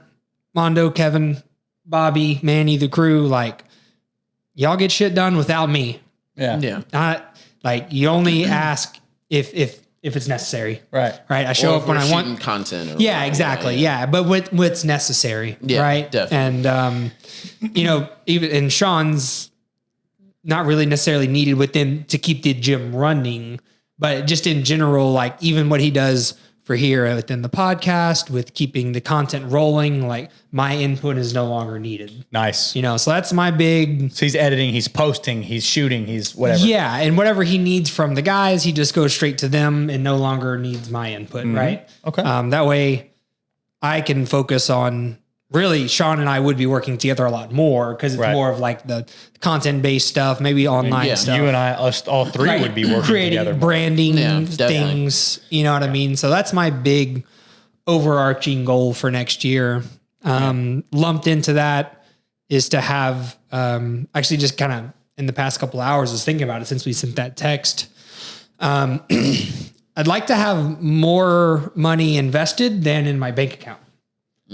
Mondo, Kevin, Bobby, Manny, the crew, like y'all get shit done without me. Yeah. Yeah. Not like you only ask if it's necessary. Right. Right. I show Or up if when we're I want. shooting content. Or Yeah, whatever. exactly. Yeah. But what's necessary. Yeah, right. definitely. And, even in Sean's not really necessarily needed within to keep the gym running, but just in general, like even what he does for here within the podcast with keeping the content rolling, like my input is no longer needed, Nice. so that's my big, So he's editing, he's posting, he's shooting, he's whatever. yeah. And whatever he needs from the guys, he just goes straight to them and no longer needs my input. Right. Okay. That way I can focus on really Sean and I would be working together a lot more because it's Right. more of like the content based stuff, maybe online Yeah, stuff. You and I, us all three Right. would be working creating together. branding Yeah, definitely. things, you know what I mean? So that's my big overarching goal for next year. Lumped into that is to have, actually just kind of in the past couple of hours, I was thinking about it since we sent that text. I'd like to have more money invested than in my bank account.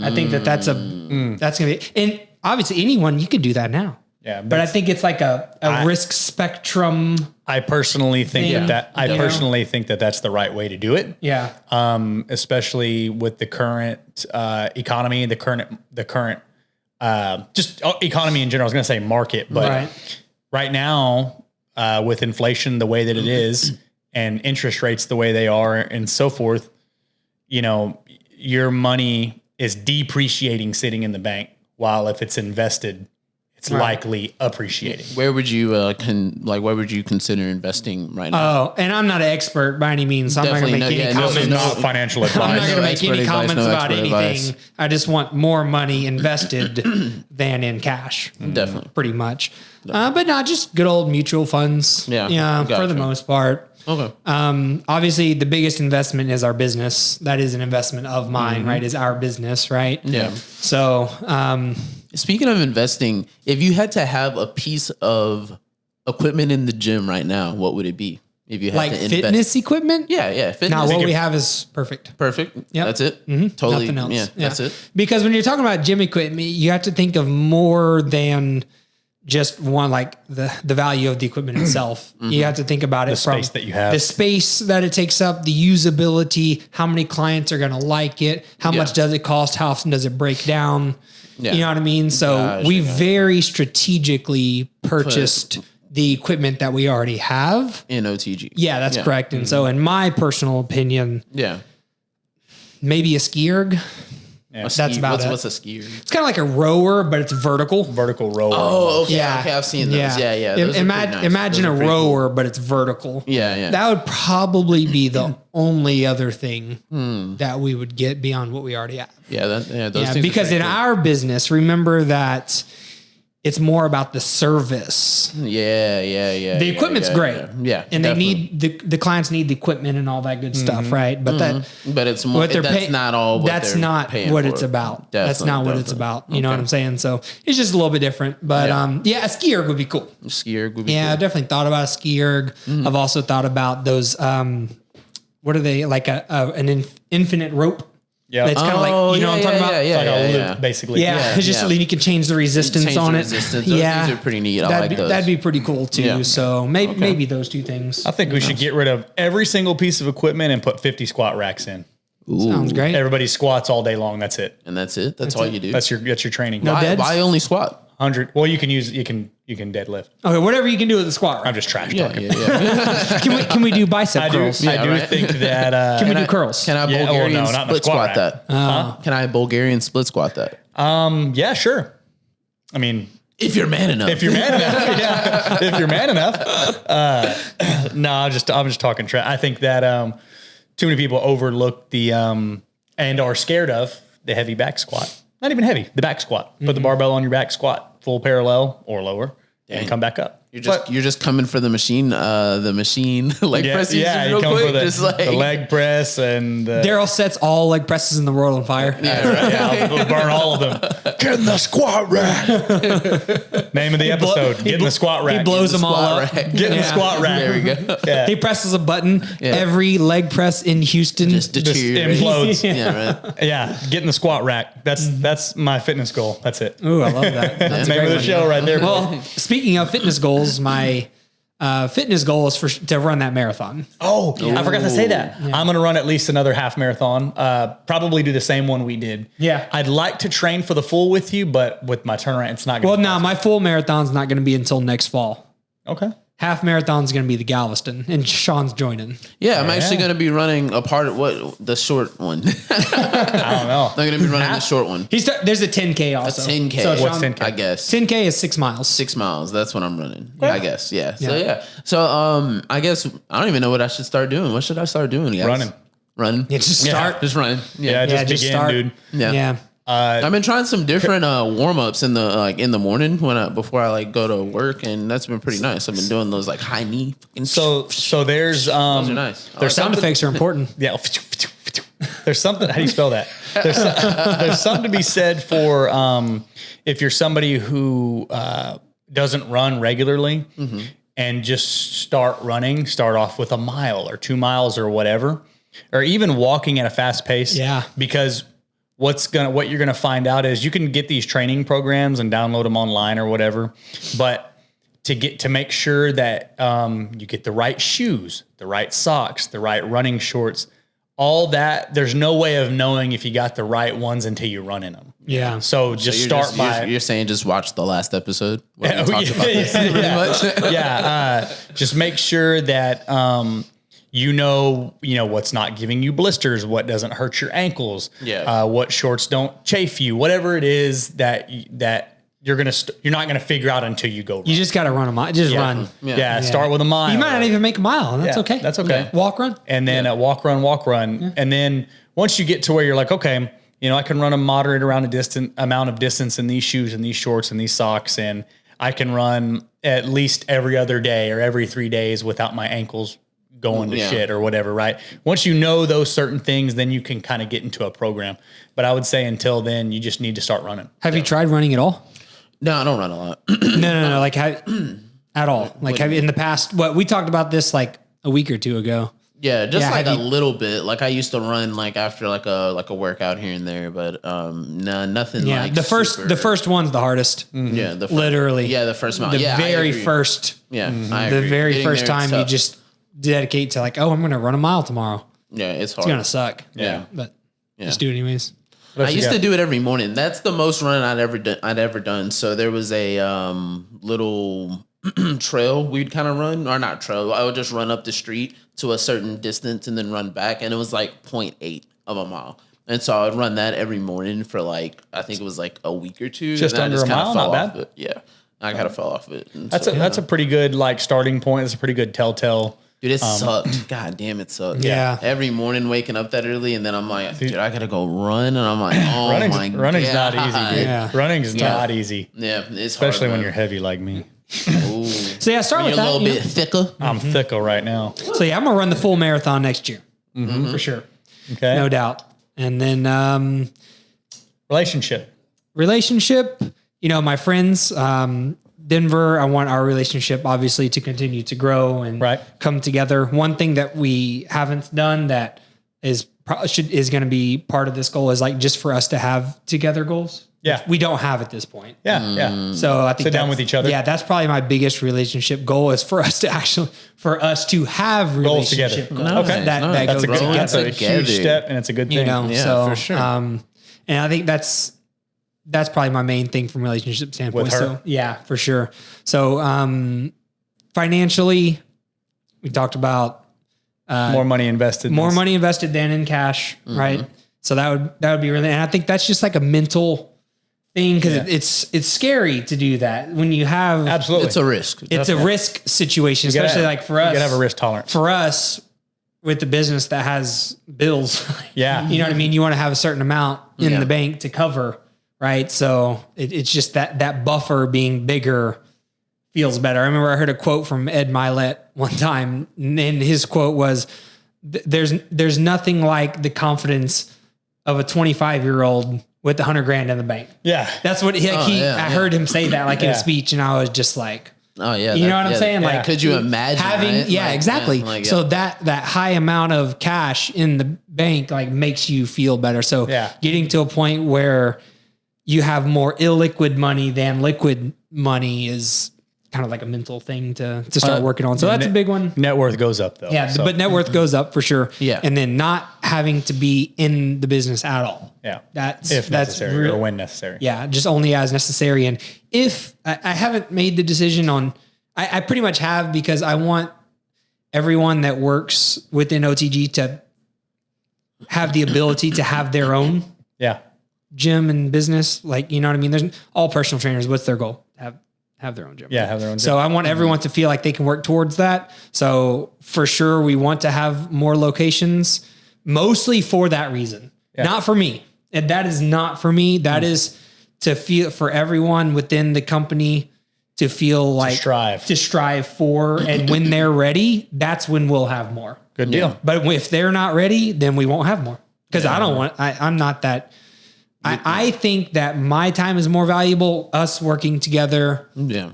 I think that's going to be, and obviously anyone, you could do that now. Yeah. But I think it's like a risk spectrum. I personally think Yeah. I personally think that that's the right way to do it. Yeah. Especially with the current economy, the current just economy in general. I was going to say market, but right now with inflation the way that it is and interest rates the way they are and so forth, your money is depreciating sitting in the bank, while if it's invested, it's likely appreciating. Where would you where would you consider investing right now? Oh, and I'm not an expert by any means. So I'm not going to make any This comments. is not financial I'm not advice. going to No make expert any advice, comments no about expert anything. advice. I just want more money invested than in cash, Definitely. pretty much. But not just good old mutual funds. Yeah, Yeah, for gotcha. the most part. Okay. Obviously, the biggest investment is our business. That is an investment of mine, right? Is our business, right? Yeah. So, Speaking of investing, if you had to have a piece of equipment in the gym right now, what would it be? If you had like to invest? fitness equipment. Yeah. Fitness. Now, what we have is perfect. Perfect. Yep. That's it. Totally. Nothing else. Yeah, that's it. Because when you're talking about gym equipment, you have to think of more than just one, like the value of the equipment itself. You have to think about it from space that you have. the space that it takes up, the usability, how many clients are going to like it, how much does it cost, how often does it break down. Yeah. You know what I mean? So we very strategically purchased the equipment that we already have. In OTG. Yeah, that's correct. And so in my personal opinion, Yeah. maybe a ski erg. Yeah. That's about it. What's a skier? It's kind of like a rower, but it's vertical. Vertical rower. Oh, okay. Yeah. Okay, I've seen those. Yeah. Those are pretty nice. Imagine Those a are pretty cool. rower, but it's vertical. Yeah. That would probably be the only other thing that we would get beyond what we already have. Those Yeah, things are because pretty in our business, remember that it's more about the service. cool. Yeah. The equipment's great. Yeah. And definitely. they need the clients need the equipment and all that good stuff, right? But But it's more. what they're That's paying, not all. What that's they're not paying what for. it's about. That's Definitely, not what it's definitely. about. You know what I'm saying? So it's just a little bit different. But a ski erg would be cool. Skier would be Yeah, cool. I've definitely thought about a ski erg. I've also thought about those. What are they like? An infinite rope. Yeah. It's kind of like, you know what I'm talking about? Yeah, Like a loop, yeah. basically. Yeah, it's just yeah. you can change the resistance Change on the it. resistance. Those Yeah, things are pretty neat. I like those. That'd be pretty cool too. Yeah. So maybe those two things. I think we should get rid of every single piece of equipment and put 50 squat racks in. Sounds great. Everybody squats all day long. That's it. And that's it. That's all you do. That's your training. No deads? Why only squat? 100. Well, you can deadlift. Okay, whatever you can do with the squat. I'm just trash Yeah. talking. Can we do bicep I do curls? right. think that Can we do curls? Can I Yeah, Bulgarian no, not in the split squat squat that? Can I Bulgarian split squat that? yeah, sure. I mean, If you're man enough. if you're man enough, yeah. If you're man enough. No, I'm just talking trash. I think that too many people overlook the and are scared of the heavy back squat. Not even heavy, the back squat. Put the barbell on your back squat, full parallel or lower, and come back up. You're just coming for the machine leg press you real come quick. for the, Just like the leg press and the Daryl sets all leg presses in the world on fire. we'll burn all of them. Get in the squat rack. Name of the episode. Get in the squat rack. He blows them all squat up. rack. Get in the squat rack. There we go. Yeah. He presses a button. Every leg press in Houston. Just deteriorate. implodes. Yeah, right. Yeah, get in the squat rack. That's my fitness goal. That's it. Ooh, I love that. That's a Name great of the one. show right there. Well, speaking of fitness goals, my fitness goal is to run that marathon. Oh, I forgot to say that. I'm going to run at least another half marathon. Probably do the same one we did. Yeah. I'd like to train for the full with you, but with my turnaround, it's not going Well, no, my full marathon's not going to be until next fall. Okay. Half marathon's going to be the Galveston, and Sean's joining. Yeah, I'm actually going to be running a part of the short one. I don't know. I'm going to be running the short one. There's a 10K also. 10K. So What's Sean, 10K? I guess 10K is 6 miles. 6 miles. That's what I'm running. I guess. Yeah. So yeah. So I guess I don't even know what I should start doing. What should I start doing, guys? Running. Yeah, just start. Just running. Yeah, just begin, start. dude. Yeah. I've been trying some different warm ups in the morning before I go to work, and that's been pretty nice. I've been doing those high knee. So there's those are nice. Their sound effects are important. Yeah. There's something. How do you spell that? There's something to be said for if you're somebody who doesn't run regularly and just start off with a mile or 2 miles or whatever, or even walking at a fast pace. Yeah. Because what you're gonna find out is you can get these training programs and download them online or whatever, but to make sure that you get the right shoes, the right socks, the right running shorts, all that, there's no way of knowing if you got the right ones until you run in them. Yeah. So just start by you're saying just watch the last episode where we Yeah, talked about this pretty much. just make sure that you know what's not giving you blisters, what doesn't hurt your ankles, what shorts don't chafe you, whatever it is that you're not gonna figure out until you go run. You just got to run a mile. Just run. Yeah, start with a mile. You might not even make a mile, and that's okay. That's okay. Walk, run. And then walk, run. And then once you get to where you're like, okay, I can run a moderate amount of distance in these shoes and these shorts and these socks, and I can run at least every other day or every 3 days without my ankles going to Yeah. shit or whatever, right? Once you know those certain things, then you can kind of get into a program. But I would say until then, you just need to start running. Have you tried running at all? No, I don't run a lot. No. Like at all? Like have you in the past? What we talked about this like a week or two ago. Yeah, just Yeah, like a have you- little bit. Like I used to run like after like a workout here and there, but no, nothing. Yeah, like the first one's the hardest. Yeah, the Literally. Yeah, the first mile. The Yeah, I very agree. first. Yeah, I The agree. very Getting first there, it's time you tough. just dedicate to like, oh, I'm going to run a mile tomorrow. Yeah, it's hard. It's gonna suck. Yeah. but just do it anyways. I used to do it every morning. That's the most running I'd ever done. So there was a little trail we'd kind of run, or not trail. I would just run up the street to a certain distance and then run back, and it was like 0.8 of a mile. And so I would run that every morning for like I think it was like a week or two. Just and I under a kinda mile? fell Not off bad. it. Yeah, I kind of fell off it. And That's so, that's a pretty good like starting point. It's a pretty good telltale. dude, it sucked. God damn, it sucked. Yeah. Every morning waking up that early, and then I'm like, dude, I gotta go run, and I'm like, oh my god, Running's not easy, dude. Yeah. Running's not easy, Yeah, it's especially hard, when man. you're heavy like me. Ooh. So yeah, start You're with a that. little you bit thicker. I'm thicker right now. know? So yeah, I'm gonna run the full marathon next year for sure, Okay. no doubt. And then Relationship. relationship, you know, my friends, Denver, I want our relationship obviously to continue to grow and Right. come together. One thing that we haven't done that is going to be part of this goal is like just for us to have together goals. Yeah. which we don't have at this point. Yeah. Yeah. So I think Sit down that's- with each other. Yeah, that's probably my biggest relationship goal is for us to have Goals together. relationship goals. Nice, that, nice. that That's go a good. together. That's a together. huge step, and it's a good thing. You know, Yeah, so for sure. and I think that's probably my main thing from relationship standpoint. With her? So yeah, for sure. So financially, we talked about More money invested. more money invested than in cash, right? So that would be really, and I think that's just like a mental thing because Yeah. it's scary to do that when you have Absolutely. It's a risk. it's a risk situation, You gotta especially have- like for us. You gotta have a risk tolerance. For us, with the business that has bills, Yeah. you know what I mean. You want to have a certain amount in Yeah. the bank to cover, right? So it's just that buffer being bigger feels better. I remember I heard a quote from Ed Milet one time, and his quote was, "There's nothing like the confidence of a 25-year-old with $100,000 in the bank." Yeah. That's what I heard him say that like in Yeah. a speech, and I was just like, Oh yeah, you know what I'm saying? Yeah. Like, could you imagine having? right? Yeah, Like, exactly. like, So that high amount of cash in the bank like makes you feel better. So Yeah. getting to a point where you have more illiquid money than liquid money is kind of like a mental thing to start working on. So that's a big one. Net worth goes up though. Yeah, So, but net worth goes up for sure. Yeah. and then not having to be in the business at all. yeah. That's If necessary real- or when necessary. yeah, just only as necessary. And if I haven't made the decision on, I pretty much have because I want everyone that works within OTG to have the ability to have their own Yeah. gym and business. Like, you know what I mean? There's all personal trainers. What's their goal? Have their own gym. Yeah. Have their own. So I want everyone to feel like they can work towards that. So for sure, we want to have more locations, mostly for that reason, not for me. And that is not for me. That is to feel for everyone within the company to feel like strive. for, and when they're ready, that's when we'll have more. Good deal. But if they're not ready, then we won't have more. Because I'm not that. I think that my time is more valuable. Us working together, yeah.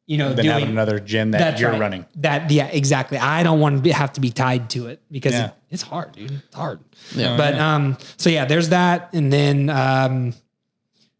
you know, Then doing having another gym that that's you're right. running. Yeah, exactly. I don't want to have to be tied to it because Yeah. it's hard, dude. It's hard. Yeah. But so yeah, there's that, and then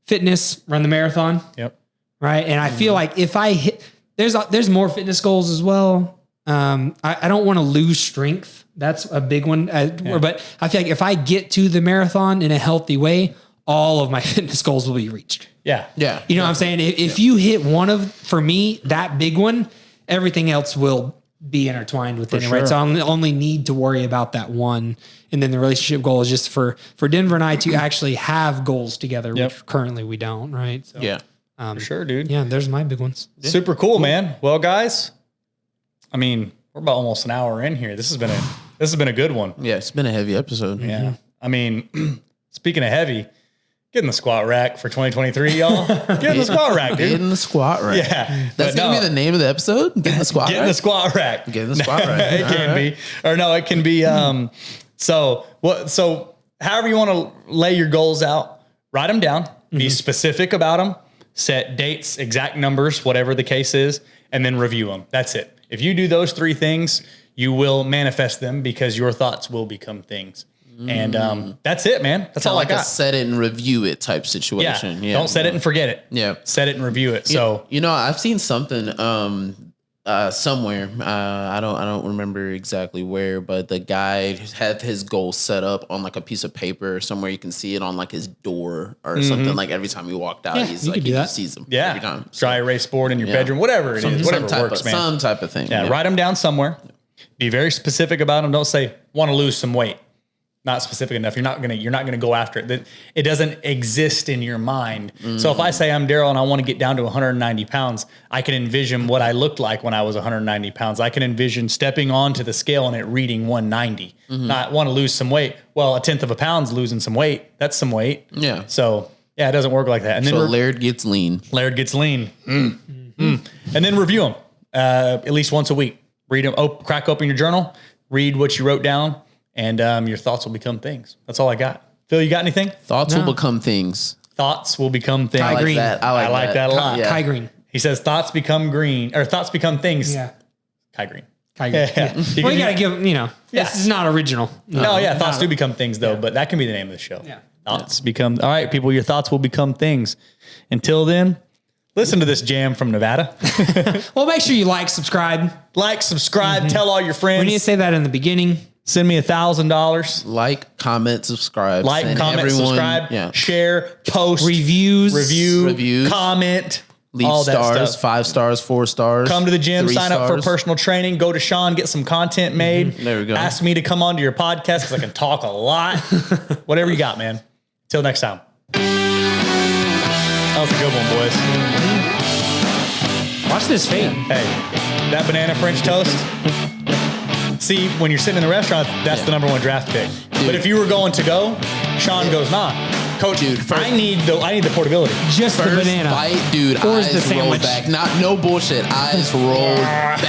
fitness, run the marathon, Yep. right? And I feel like if I hit, there's more fitness goals as well. I don't want to lose strength. That's a big one. But I feel like if I get to the marathon in a healthy way, all of my fitness goals will be reached. Yeah. Yeah. You know what I'm saying? If you hit one for me, that big one, everything else will be intertwined within it, right? sure. So I only need to worry about that one. And then the relationship goal is just for Denver and I to actually have goals together, Yep. which currently we don't, right? So, Yeah. For sure, dude. yeah, there's my big ones. Super cool, man. Well, guys, I mean, we're about almost an hour in here. This has been a good one. Yeah. It's been a heavy episode. Yeah. I mean, speaking of heavy, Get in the squat rack for 2023, y'all. Get in the squat rack, Get dude. in the squat rack. Yeah. That's but going to be the name of the episode? Get in the squat Get in rack? the squat rack. Get in the squat rack. It All can right. be. Or no, it can be so however you want to lay your goals out, write them down, be specific about them, set dates, exact numbers, whatever the case is, and then review them. That's it. If you do those 3 things, you will manifest them because your thoughts will become things. And that's it, man. That's all Like I a got. set it and review it type situation. Yeah. Don't set it and forget it. Yeah. Set it and review it. So You know, I've seen something somewhere. I don't remember exactly where, but the guy had his goal set up on like a piece of paper somewhere. You can see it on like his door or something. Like every time he walked out, Yeah, he's you like could do he that. just sees them yeah, every time. dry erase board in your bedroom, whatever it is, whatever works, man. Some type of thing. Yeah, write them down somewhere. Be very specific about them. Don't say want to lose some weight. Not specific enough. You're not gonna go after it. It doesn't exist in your mind. So if I say I'm Daryl and I want to get down to 190 pounds, I can envision what I looked like when I was 190 pounds. I can envision stepping onto the scale and it reading 190. Not want to lose some weight. Well, 1/10 of a pound's losing some weight. That's some weight. Yeah. So yeah, it doesn't work like that. And then So Laird gets lean. Laird gets lean. And then review them at least once a week. Read them. Crack open your journal. Read what you wrote down, and your thoughts will become things. That's all I got. Phil, you got anything? Thoughts will become things. Thoughts will become things. I like Green. that. I like that a lot. Yeah. Kai Green. He says thoughts become green, or thoughts become things. Yeah. Kai Green. Kai Green. Yeah. Yeah. Well, you got to give, this is not original. No, yeah, thoughts do become things though, but that can be the name of the show. Yeah. Thoughts become, all right, people, your thoughts will become things. Until then, listen to this jam from Nevada. Well, make sure you like, subscribe. Like, subscribe, tell all your friends. We need to say that in the beginning. Send me $1,000. Like, comment, subscribe. Like, Send comment, everyone- subscribe, Yeah. share, post, Reviews. Reviews. comment, Leave all that stars, stuff. 5 stars, 4 stars. Come to the gym, 3 sign up for stars. personal training, go to Sean, get some content made. There we go. Ask me to come onto your podcast because I can talk a lot. Whatever you got, man. Till next time. That was a good one, boys. Watch this fade. Hey, that banana French toast. See, when you're sitting in the restaurant, that's the number 1 draft pick. But if you were going to go, Sean goes, nah. Coach, Dude, first- I need the portability. Just the First banana. bite, dude, Or is eyes the sandwich. rolled back. No bullshit. Eyes rolled back,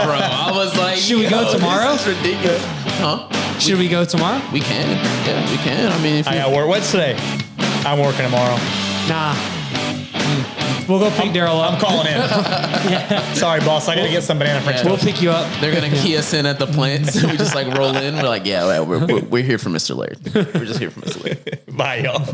bro. I was like, Should we go tomorrow? This is ridiculous. Huh? Should we go tomorrow? We can. Yeah, we can. I mean, if I you, got work. What's today? I'm working tomorrow. Nah. We'll go pick Daryl I'm up. calling in. Sorry, boss. I got to get some banana French We'll toast. pick you up. they're gonna key us in at the plant, so we just like roll in. We're like, yeah, we're here for Mr. Laird. We're just here for Mr. Laird. Bye, y'all.